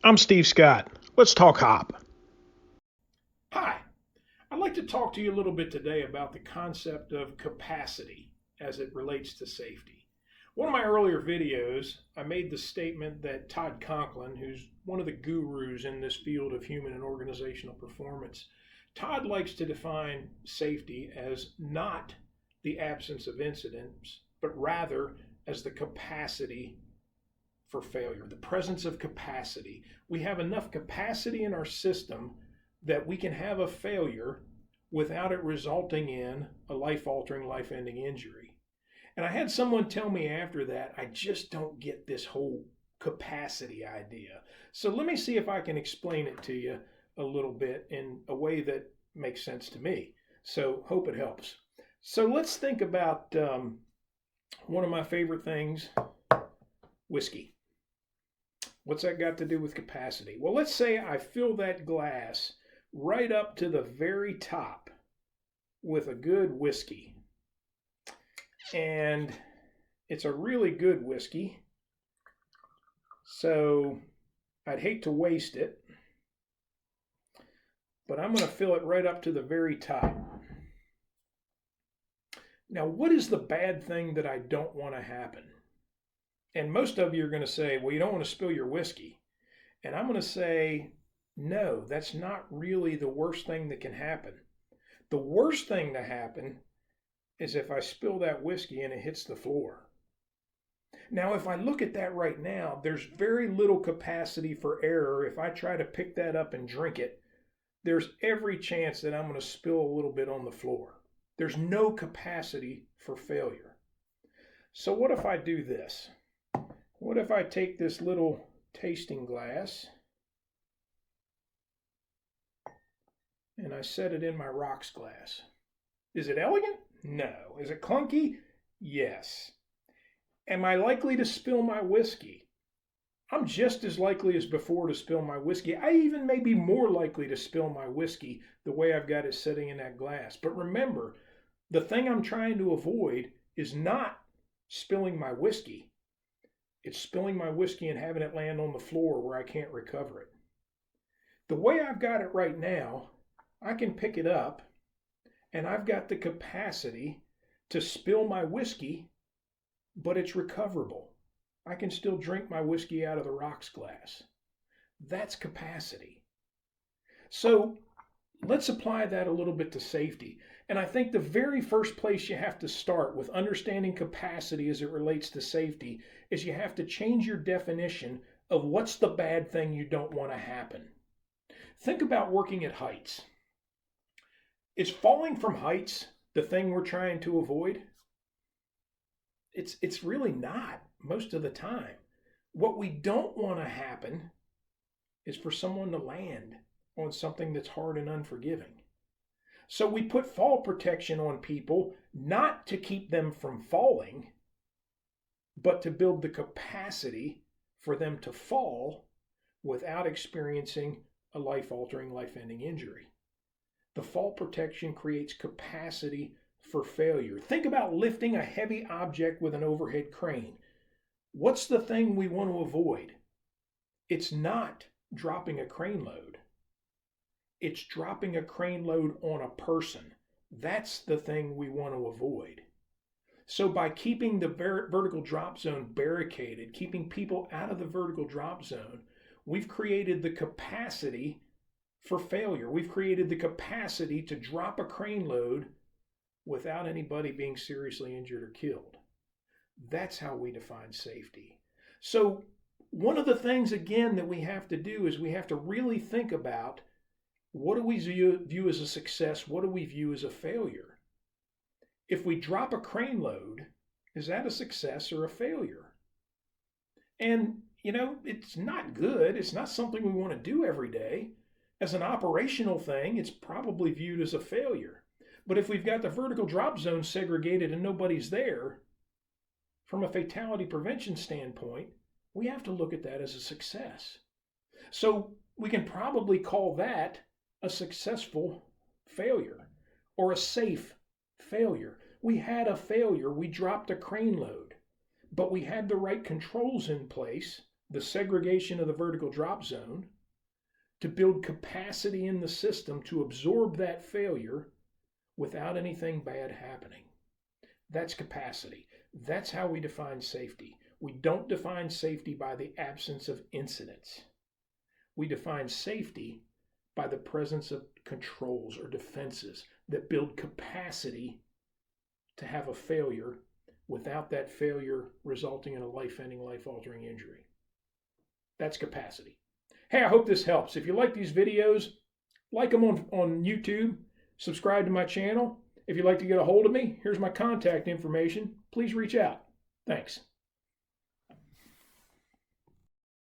I'm Steve Scott. Let's talk hop. Hi, I'd like to talk to you a little bit today about the concept of capacity as it relates to safety. One of my earlier videos, I made the statement that Todd Conklin, who's one of the gurus in this field of human and organizational performance, Todd likes to define safety as not the absence of incidents, but rather as the capacity for failure, the presence of capacity. We have enough capacity in our system that we can have a failure without it resulting in a life altering, life ending injury. And I had someone tell me after that, I just don't get this whole capacity idea. So let me see if I can explain it to you a little bit in a way that makes sense to me. So hope it helps. So let's think about one of my favorite things, whiskey. What's that got to do with capacity? Well, let's say I fill that glass right up to the very top with a good whiskey. And it's a really good whiskey. So I'd hate to waste it, but I'm going to fill it right up to the very top. Now, what is the bad thing that I don't want to happen? And most of you are going to say, well, you don't want to spill your whiskey. And I'm going to say, no, that's not really the worst thing that can happen. The worst thing to happen is if I spill that whiskey and it hits the floor. Now, if I look at that right now, there's very little capacity for error. If I try to pick that up and drink it, there's every chance that I'm going to spill a little bit on the floor. There's no capacity for failure. So what if I do this? What if I take this little tasting glass and I set it in my rocks glass? Is it elegant? No. Is it clunky? Yes. Am I likely to spill my whiskey? I'm just as likely as before to spill my whiskey. I even may be more likely to spill my whiskey the way I've got it sitting in that glass. But remember, the thing I'm trying to avoid is not spilling my whiskey. It's spilling my whiskey and having it land on the floor where I can't recover it. The way I've got it right now, I can pick it up and I've got the capacity to spill my whiskey, but it's recoverable. I can still drink my whiskey out of the rocks glass. That's capacity. So let's apply that a little bit to safety. And I think the very first place you have to start with understanding capacity as it relates to safety is you have to change your definition of what's the bad thing you don't want to happen. Think about working at heights. Is falling from heights the thing we're trying to avoid? It's really not most of the time. What we don't want to happen is for someone to land on something that's hard and unforgiving. So we put fall protection on people not to keep them from falling, but to build the capacity for them to fall without experiencing a life altering, life ending injury. The fall protection creates capacity for failure. Think about lifting a heavy object with an overhead crane. What's the thing we want to avoid? It's not dropping a crane load. It's dropping a crane load on a person. That's the thing we want to avoid. So by keeping the vertical drop zone barricaded, keeping people out of the vertical drop zone, we've created the capacity for failure. We've created the capacity to drop a crane load without anybody being seriously injured or killed. That's how we define safety. So one of the things, again, that we have to do is we have to really think about what do we view as a success? What do we view as a failure? If we drop a crane load, is that a success or a failure? And, it's not good. It's not something we want to do every day. As an operational thing, it's probably viewed as a failure. But if we've got the vertical drop zone segregated and nobody's there, from a fatality prevention standpoint, we have to look at that as a success. So we can probably call that a successful failure or a safe failure. We had a failure. We dropped a crane load, but we had the right controls in place the segregation of the vertical drop zone, to build capacity in the system to absorb that failure without anything bad happening. That's capacity. That's how we define safety. We don't define safety by the absence of incidents. We define safety by the presence of controls or defenses that build capacity to have a failure without that failure resulting in a life-ending, life-altering injury. That's capacity. Hey, I hope this helps. If you like these videos, like them on YouTube, subscribe to my channel. If you'd like to get a hold of me, here's my contact information. Please reach out. Thanks.